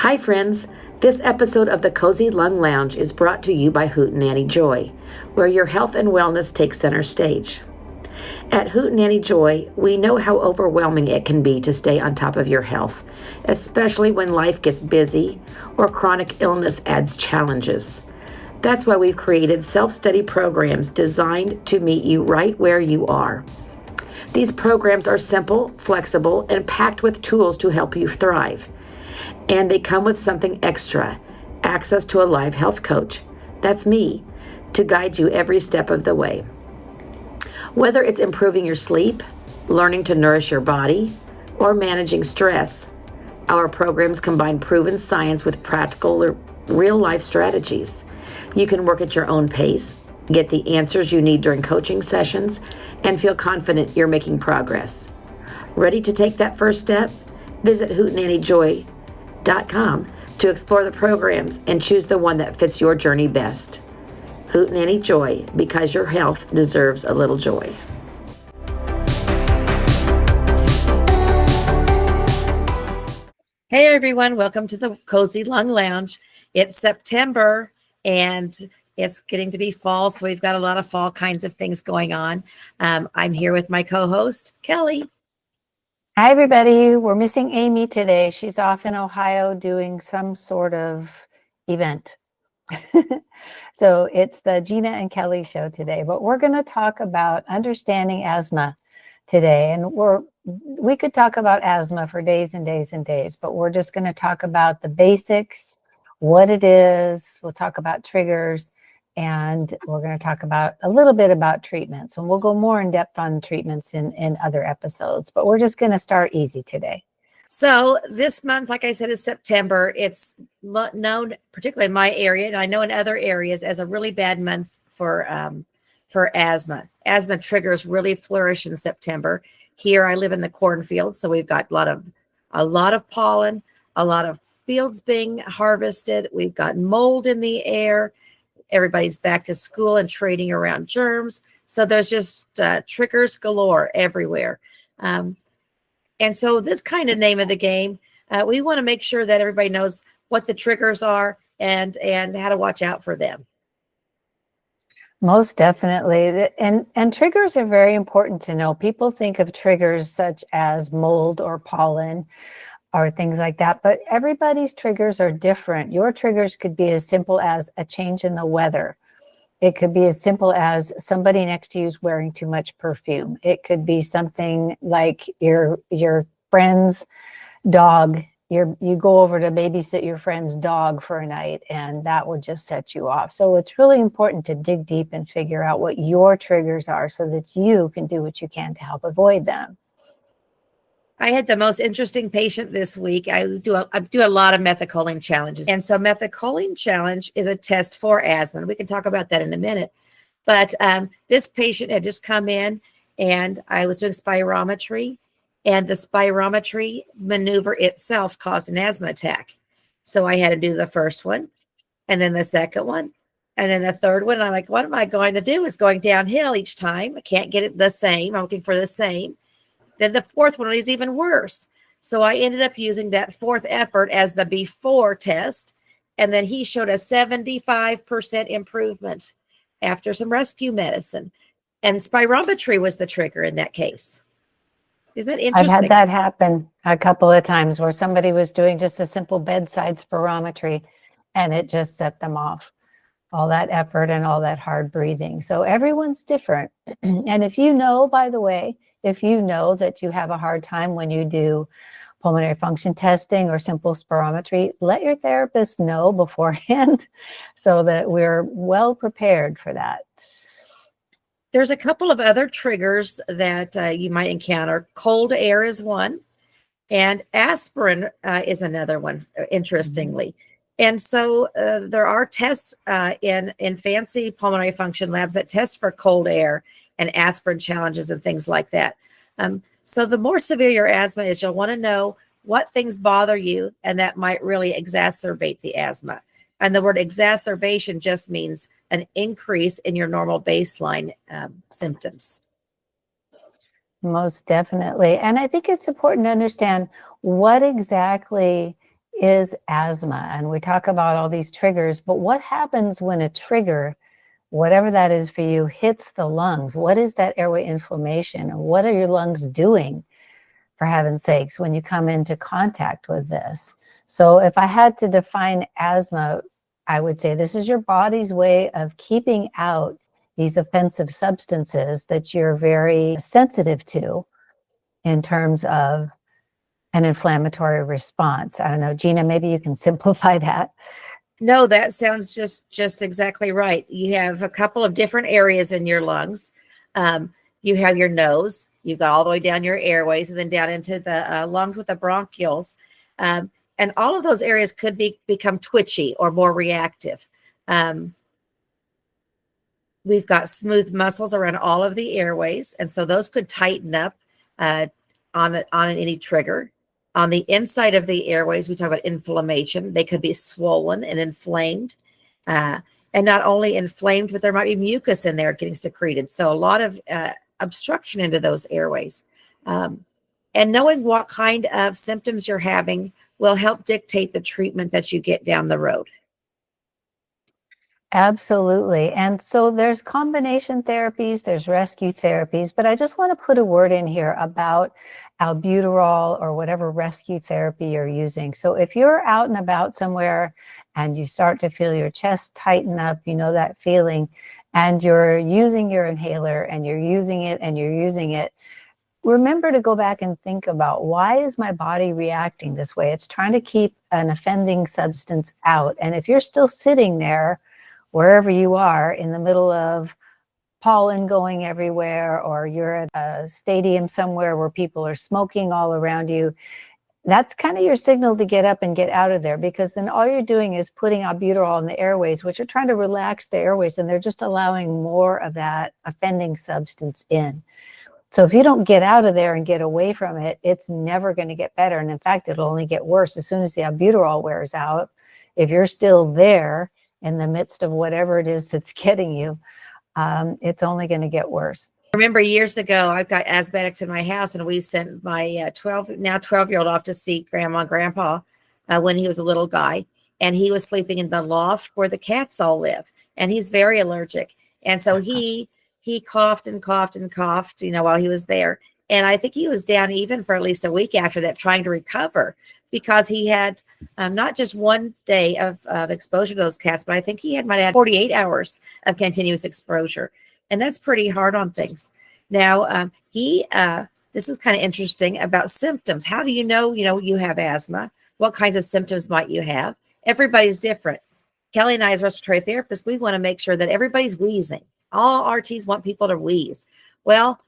Hi friends, this episode of the Cozy Lung Lounge is brought to you by Hootenanny Joy, where your health and wellness take center stage. At Hootenanny Joy, we know how overwhelming it can be to stay on top of your health, especially when life gets busy or chronic illness adds challenges. That's why we've created self-study programs designed to meet you right where you are. These programs are simple, flexible, and packed with tools to help you thrive. And they come with something extra, access to a live health coach. That's me, to guide you every step of the way. Whether it's improving your sleep, learning to nourish your body, or managing stress, our programs combine proven science with practical, real-life strategies. You can work at your own pace, get the answers you need during coaching sessions, and feel confident you're making progress. Ready to take that first step? Visit hootenannyjoy.com to explore the programs and choose the one that fits your journey best. Hootenanny Joy, because your health deserves a little joy. Hey everyone, welcome to the Cozy Lung Lounge. It's September and it's getting to be fall, so we've got a lot of fall kinds of things going on. I'm here with my co-host, Kelly. Hi, everybody. We're missing Amy today. She's off in Ohio doing some sort of event. So it's the Gina and Kelly show today, but we're going to talk about understanding asthma today. And we could talk about asthma for days and days and days, but we're just going to talk about the basics, what it is. We'll talk about triggers, and we're going to talk about a little bit about treatments, and we'll go more in depth on treatments in other episodes, but we're just going to start easy today. So this month, like I said, is September. It's known, particularly in my area, and I know in other areas, as a really bad month for asthma. Asthma triggers really flourish in September. Here, I live in the cornfield, so we've got a lot of pollen, a lot of fields being harvested. We've got mold in the air. Everybody's back to school and trading around germs. So there's just triggers galore everywhere. And so this kind of name of the game, we want to make sure that everybody knows what the triggers are and how to watch out for them. Most definitely. And triggers are very important to know. People think of triggers such as mold or pollen or things like that, but everybody's triggers are different. Your triggers could be as simple as a change in the weather. It could be as simple as somebody next to you is wearing too much perfume. It could be something like your friend's dog. You go over to babysit your friend's dog for a night, and that will just set you off. So it's really important to dig deep and figure out what your triggers are so that you can do what you can to help avoid them. I had the most interesting patient this week. I do a lot of methacholine challenges. And so methacholine challenge is a test for asthma. And we can talk about that in a minute. But this patient had just come in and I was doing spirometry, and the spirometry maneuver itself caused an asthma attack. So I had to do the first one and then the second one and then the third one. And I'm like, what am I going to do? It's going downhill each time. I can't get it the same. I'm looking for the same. Then the fourth one is even worse. So I ended up using that fourth effort as the before test. And then he showed a 75% improvement after some rescue medicine. And spirometry was the trigger in that case. Isn't that interesting? I've had that happen a couple of times where somebody was doing just a simple bedside spirometry and it just set them off. All that effort and all that hard breathing. So everyone's different. And if you know, by the way, if you know that you have a hard time when you do pulmonary function testing or simple spirometry, let your therapist know beforehand so that we're well prepared for that. There's a couple of other triggers that you might encounter. Cold air is one, and aspirin is another one, interestingly. And so there are tests in fancy pulmonary function labs that test for cold air and aspirin challenges and things like that. So the more severe your asthma is, you'll want to know what things bother you, and that might really exacerbate the asthma. And the word exacerbation just means an increase in your normal baseline symptoms. Most definitely. And I think it's important to understand what exactly is asthma. And we talk about all these triggers, but what happens when a trigger, whatever that is for you, hits the lungs? What is that airway inflammation? And what are your lungs doing, for heaven's sakes, when you come into contact with this? So if I had to define asthma, I would say this is your body's way of keeping out these offensive substances that you're very sensitive to in terms of an inflammatory response. I don't know, Gina, maybe you can simplify that. No, that sounds just exactly right. You have a couple of different areas in your lungs. You have your nose, you've got all the way down your airways, and then down into the lungs with the bronchioles. And all of those areas could become twitchy or more reactive. We've got smooth muscles around all of the airways, and so those could tighten up on any trigger. On the inside of the airways, we talk about inflammation. They could be swollen and inflamed. And not only inflamed, but there might be mucus in there getting secreted. So a lot of obstruction into those airways. And knowing what kind of symptoms you're having will help dictate the treatment that you get down the road. Absolutely. And so there's combination therapies, there's rescue therapies, but I just want to put a word in here about albuterol or whatever rescue therapy you're using. So if you're out and about somewhere and you start to feel your chest tighten up, you know that feeling, and you're using your inhaler and you're using it and you're using it, remember to go back and think about, why is my body reacting this way? It's trying to keep an offending substance out. And if you're still sitting there, wherever you are, in the middle of pollen going everywhere, or you're at a stadium somewhere where people are smoking all around you, that's kind of your signal to get up and get out of there, because then all you're doing is putting albuterol in the airways, which are trying to relax the airways, and they're just allowing more of that offending substance in. So if you don't get out of there and get away from it, it's never going to get better. And in fact, it'll only get worse as soon as the albuterol wears out. If you're still there in the midst of whatever it is that's getting you, it's only going to get worse. I remember years ago, I've got asthmatics in my house, and we sent my now 12-year-old off to see grandma and grandpa when he was a little guy, and he was sleeping in the loft where the cats all live, and he's very allergic. And so he coughed and coughed and coughed, while he was there. And I think he was down even for at least a week after that, trying to recover, because he had not just one day of exposure to those cats, but I think he might have had 48 hours of continuous exposure. And that's pretty hard on things. Now, this is kind of interesting about symptoms. How do you know you have asthma? What kinds of symptoms might you have? Everybody's different. Kelly and I, as respiratory therapists, we want to make sure that everybody's wheezing. All RTs want people to wheeze. Well,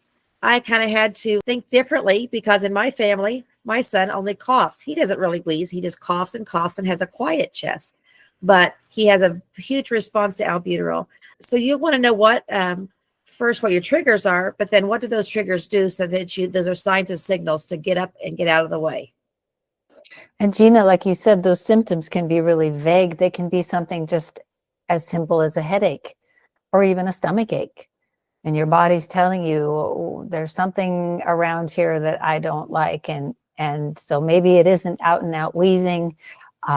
I kind of had to think differently, because in my family, my son only coughs. He doesn't really wheeze. He just coughs and has a quiet chest, but he has a huge response to albuterol. So you want to know what your triggers are, but then what do those triggers do, so that those are signs and signals to get up and get out of the way. And Gina, like you said, those symptoms can be really vague. They can be something just as simple as a headache or even a stomach ache. And your body's telling you, oh, there's something around here that I don't like. And so maybe it isn't out and out wheezing.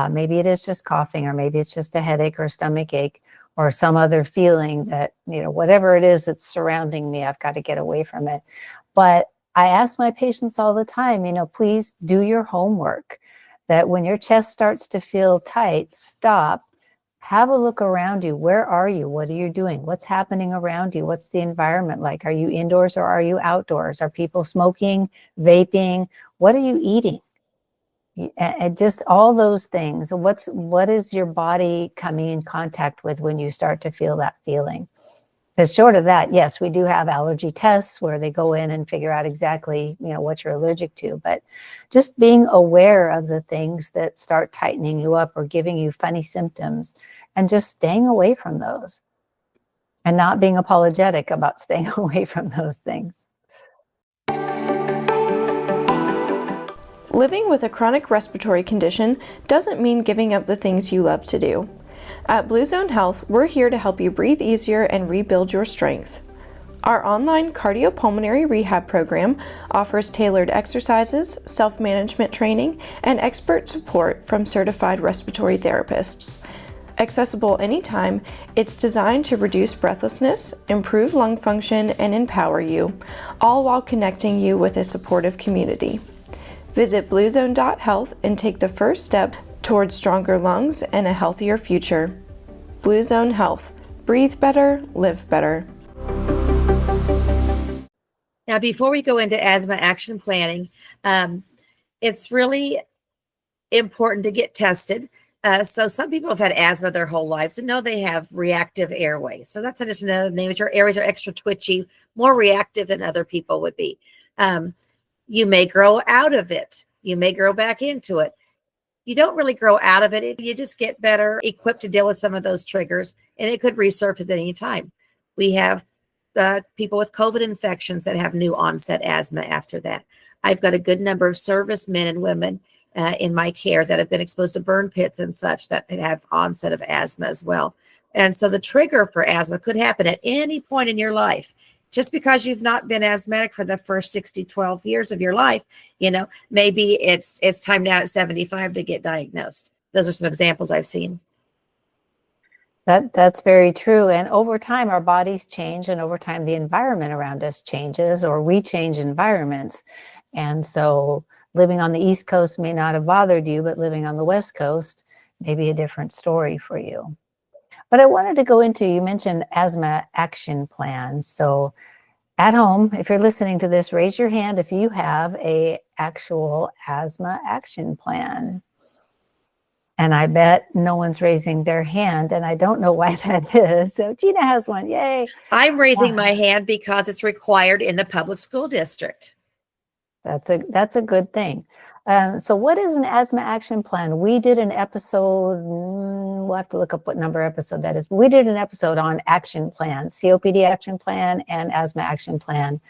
Maybe it is just coughing, or maybe it's just a headache or a stomach ache, or some other feeling that, whatever it is that's surrounding me, I've got to get away from it. But I ask my patients all the time, please do your homework, that when your chest starts to feel tight, stop, have a look around you. Where are you? What are you doing? What's happening around you? What's the environment like? Are you indoors or are you outdoors? Are people smoking, vaping? What are you eating? And just all those things. What is your body coming in contact with when you start to feel that feeling? Because short of that, yes, we do have allergy tests where they go in and figure out exactly, what you're allergic to. But just being aware of the things that start tightening you up or giving you funny symptoms, and just staying away from those, and not being apologetic about staying away from those things. Living with a chronic respiratory condition doesn't mean giving up the things you love to do. At Blue Zone Health, we're here to help you breathe easier and rebuild your strength. Our online cardiopulmonary rehab program offers tailored exercises, self-management training, and expert support from certified respiratory therapists. Accessible anytime, it's designed to reduce breathlessness, improve lung function, and empower you, all while connecting you with a supportive community. Visit bluezone.health and take the first step towards stronger lungs and a healthier future. Blue Zone Health. Breathe better, live better. Now, before we go into asthma action planning, it's really important to get tested. So some people have had asthma their whole lives and know they have reactive airway. So that's just another name. Your airways are extra twitchy, more reactive than other people would be. You may grow out of it. You may grow back into it. You don't really grow out of it. You just get better equipped to deal with some of those triggers, and it could resurface at any time. We have people with COVID infections that have new onset asthma after that. I've got a good number of servicemen and women in my care that have been exposed to burn pits and such that have onset of asthma as well. And so the trigger for asthma could happen at any point in your life. Just because you've not been asthmatic for the first 12 years of your life, maybe it's time now at 75 to get diagnosed. Those are some examples I've seen. That's very true. And over time, our bodies change, and over time, the environment around us changes, or we change environments. And so living on the East Coast may not have bothered you, but living on the West Coast may be a different story for you. But I wanted to go into, you mentioned Asthma Action Plan. So at home, if you're listening to this, raise your hand if you have a actual Asthma Action Plan. And I bet no one's raising their hand, and I don't know why that is. So Gina has one, yay. I'm raising my hand because it's required in the public school district. That's a good thing. So what is an Asthma Action Plan? We did an episode, we'll have to look up what number episode that is. We did an episode on action plans, COPD action plan and asthma action plan.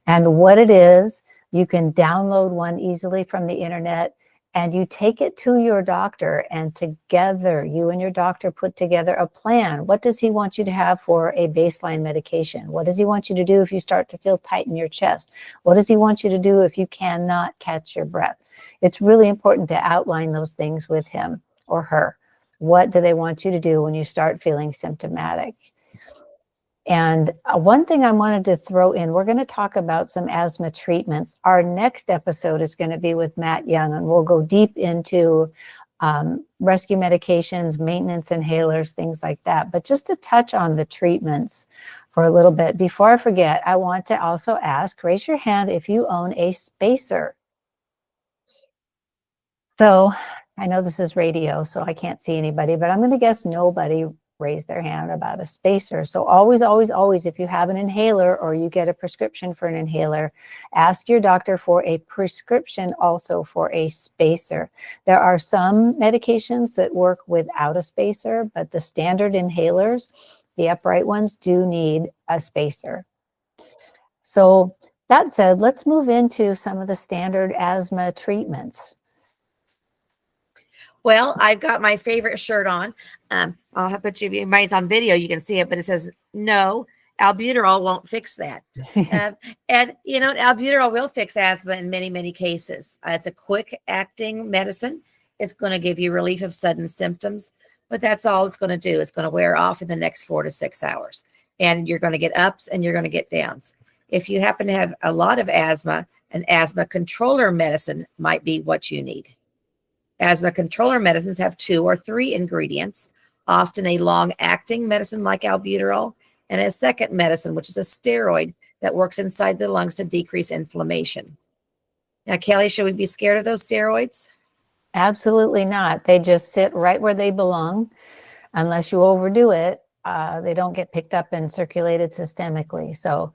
And what it is, you can download one easily from the internet, and you take it to your doctor, and together, you and your doctor put together a plan. What does he want you to have for a baseline medication? What does he want you to do if you start to feel tight in your chest? What does he want you to do if you cannot catch your breath? It's really important to outline those things with him or her. What do they want you to do when you start feeling symptomatic? And one thing I wanted to throw in, we're going to talk about some asthma treatments. Our next episode is going to be with Matt Young, and we'll go deep into rescue medications, maintenance inhalers, things like that. But just to touch on the treatments for a little bit, before I forget, I want to also ask, raise your hand if you own a spacer. So I know this is radio, so I can't see anybody, but I'm going to guess nobody raise their hand about a spacer. So always, always, always, if you have an inhaler or you get a prescription for an inhaler, ask your doctor for a prescription also for a spacer. There are some medications that work without a spacer, but the standard inhalers, the upright ones, do need a spacer. So that said, let's move into some of the standard asthma treatments. Well, I've got my favorite shirt on. I'll have put you, mine's on video, you can see it, but it says, no, albuterol won't fix that. And albuterol will fix asthma in many, many cases. It's a quick acting medicine. It's going to give you relief of sudden symptoms, but that's all it's going to do. It's going to wear off in the next 4 to 6 hours. And you're going to get ups and you're going to get downs. If you happen to have a lot of asthma, an asthma controller medicine might be what you need. Asthma controller medicines have 2 or 3 ingredients, often a long-acting medicine like albuterol, and a second medicine, which is a steroid that works inside the lungs to decrease inflammation. Now, Kelly, should we be scared of those steroids? Absolutely not. They just sit right where they belong. Unless you overdo it, they don't get picked up and circulated systemically. So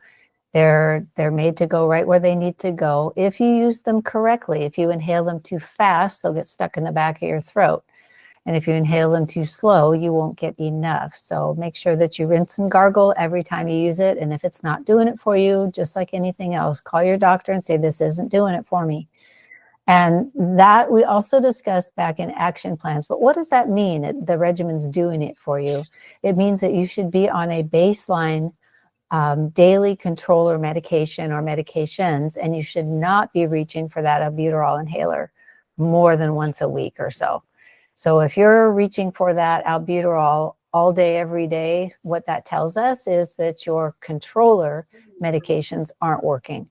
they're made to go right where they need to go. If you use them correctly, if you inhale them too fast, they'll get stuck in the back of your throat. And if you inhale them too slow, you won't get enough. So make sure that you rinse and gargle every time you use it. And if it's not doing it for you, just like anything else, call your doctor and say, this isn't doing it for me. And that we also discussed back in action plans. But what does that mean? The regimen's doing it for you. It means that you should be on a baseline daily controller medication or medications, and you should not be reaching for that albuterol inhaler more than once a week or so. So if you're reaching for that albuterol all day, every day, what that tells us is that your controller medications aren't working.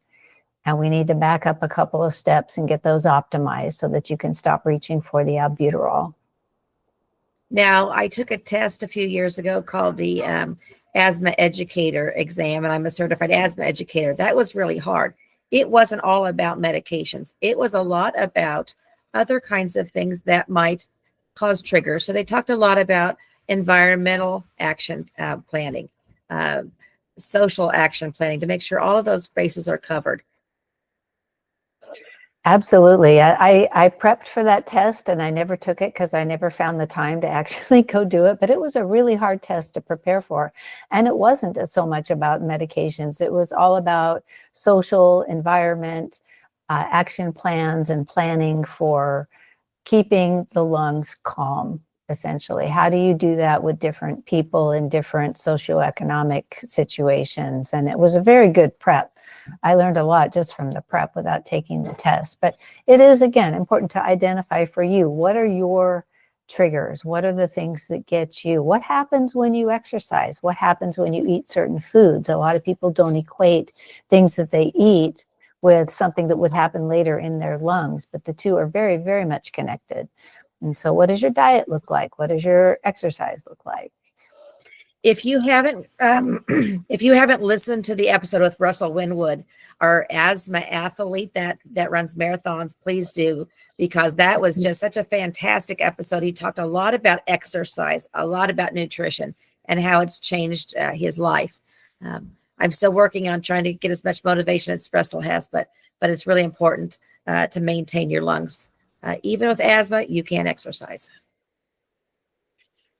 And we need to back up a couple of steps and get those optimized so that you can stop reaching for the albuterol. Now, I took a test a few years ago called the Asthma Educator exam, and I'm a certified asthma educator. That was really hard. It wasn't all about medications. It was a lot about other kinds of things that might cause triggers. So they talked a lot about environmental action planning, social action planning, to make sure all of those bases are covered. Absolutely. I prepped for that test and I never took it because I never found the time to actually go do it. But it was a really hard test to prepare for. And it wasn't so much about medications. It was all about social, environment, action plans, and planning for keeping the lungs calm, essentially. How do you do that with different people in different socioeconomic situations? And it was a very good prep. I learned a lot just from the prep without taking the test. But it is, again, important to identify for you, what are your triggers? What are the things that get you? What happens when you exercise? What happens when you eat certain foods? A lot of people don't equate things that they eat with something that would happen later in their lungs, but the two are very, very much connected. And so what does your diet look like? What does your exercise look like? If you haven't listened to the episode with Russell Winwood, our asthma athlete that runs marathons, please do, because that was just such a fantastic episode. He talked a lot about exercise, a lot about nutrition, and how it's changed his life. I'm still working on trying to get as much motivation as Russell has, but it's really important to maintain your lungs. Even with asthma, you can exercise.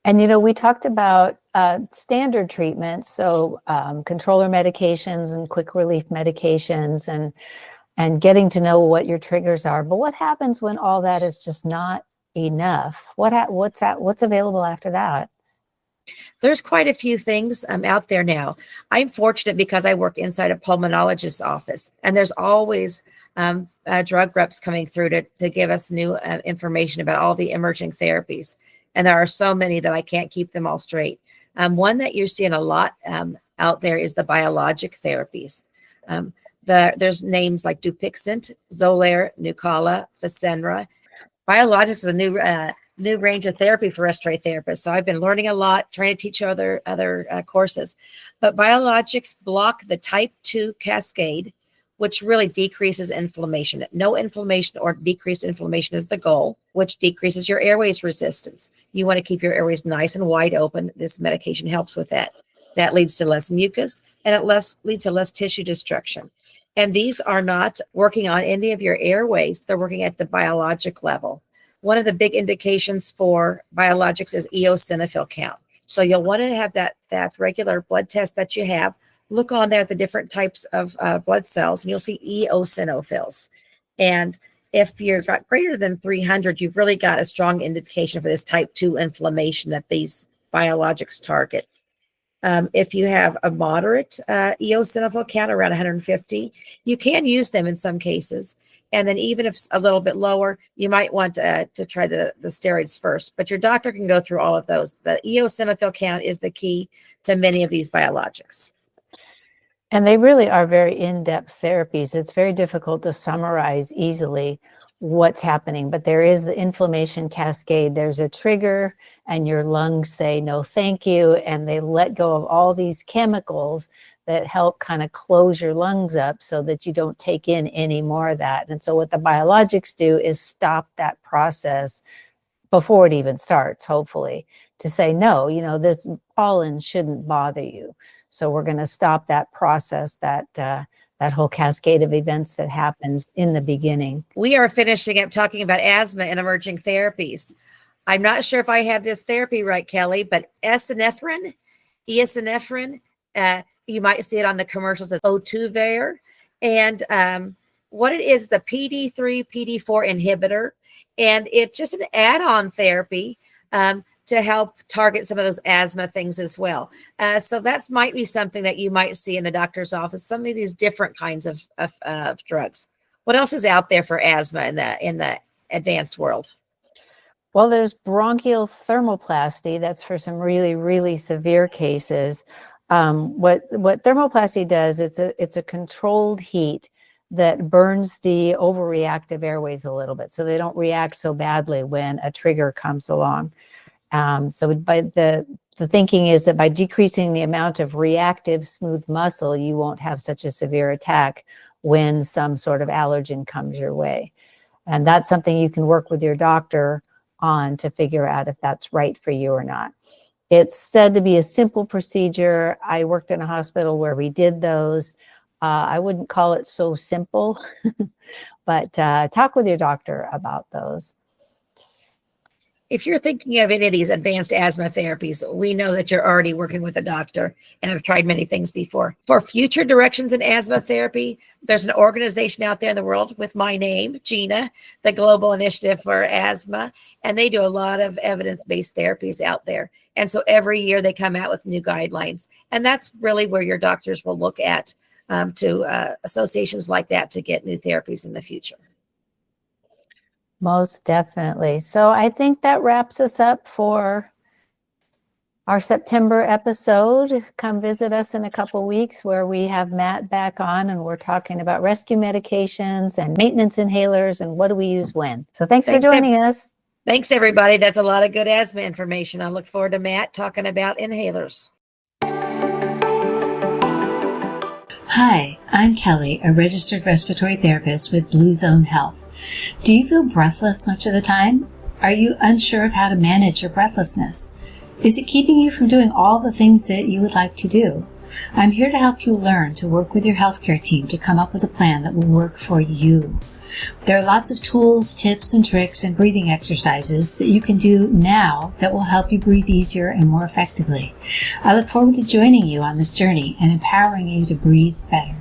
And, we talked about standard treatments, so controller medications and quick relief medications and getting to know what your triggers are. But what happens when all that is just not enough? What's available after that? There's quite a few things out there now. I'm fortunate because I work inside a pulmonologist's office, and there's always drug reps coming through to give us new information about all the emerging therapies. And there are so many that I can't keep them all straight. One that you're seeing a lot out there is the biologic therapies. There's names like Dupixent, Xolair, Nucala, Fasenra. Biologics is a new range of therapy for respiratory therapists. So I've been learning a lot, trying to teach other courses. But biologics block the type 2 cascade, which really decreases inflammation. No inflammation or decreased inflammation is the goal, which decreases your airways resistance. You want to keep your airways nice and wide open. This medication helps with that. That leads to less mucus, and it leads to less tissue destruction. And these are not working on any of your airways. They're working at the biologic level. One of the big indications for biologics is eosinophil count. So you'll want to have that regular blood test that you have. Look on there at the different types of blood cells, and you'll see eosinophils. And if you've got greater than 300, you've really got a strong indication for this type 2 inflammation that these biologics target. If you have a moderate eosinophil count around 150, you can use them in some cases. And then even if it's a little bit lower, you might want to try the steroids first. But your doctor can go through all of those. The eosinophil count is the key to many of these biologics. And they really are very in-depth therapies. It's very difficult to summarize easily what's happening, but there is the inflammation cascade. There's a trigger and your lungs say, no, thank you. And they let go of all these chemicals that help kind of close your lungs up so that you don't take in any more of that. And so what the biologics do is stop that process before it even starts, hopefully, to say, no, this pollen shouldn't bother you. So we're going to stop that process, that whole cascade of events that happens in the beginning. We are finishing up talking about asthma and emerging therapies. I'm not sure if I have this therapy right, Kelly, but eosinophil, you might see it on the commercials as Ohtuvayre. And what it is a PD3, PD4 inhibitor. And it's just an add-on therapy to help target some of those asthma things as well. So that's might be something that you might see in the doctor's office, some of these different kinds of drugs. What else is out there for asthma in the advanced world? Well, there's bronchial thermoplasty. That's for some really, really severe cases. What thermoplasty does, it's a controlled heat that burns the overreactive airways a little bit, so they don't react so badly when a trigger comes along. So by the thinking is that by decreasing the amount of reactive smooth muscle, you won't have such a severe attack when some sort of allergen comes your way. And that's something you can work with your doctor on to figure out if that's right for you or not. It's said to be a simple procedure. I worked in a hospital where we did those. I wouldn't call it so simple, but talk with your doctor about those. If you're thinking of any of these advanced asthma therapies, we know that you're already working with a doctor and have tried many things before. For future directions in asthma therapy, there's an organization out there in the world with my name, Gina, the Global Initiative for Asthma, and they do a lot of evidence-based therapies out there. And so every year they come out with new guidelines. And that's really where your doctors will look at to associations like that to get new therapies in the future. Most definitely. So I think that wraps us up for our September episode. Come visit us in a couple weeks where we have Matt back on and we're talking about rescue medications and maintenance inhalers and what do we use when. So thanks for joining us. Thanks, everybody. That's a lot of good asthma information. I look forward to Matt talking about inhalers. Hi, I'm Kelly, a registered respiratory therapist with Blue Zone Health. Do you feel breathless much of the time? Are you unsure of how to manage your breathlessness? Is it keeping you from doing all the things that you would like to do? I'm here to help you learn to work with your healthcare team to come up with a plan that will work for you. There are lots of tools, tips, and tricks and breathing exercises that you can do now that will help you breathe easier and more effectively. I look forward to joining you on this journey and empowering you to breathe better.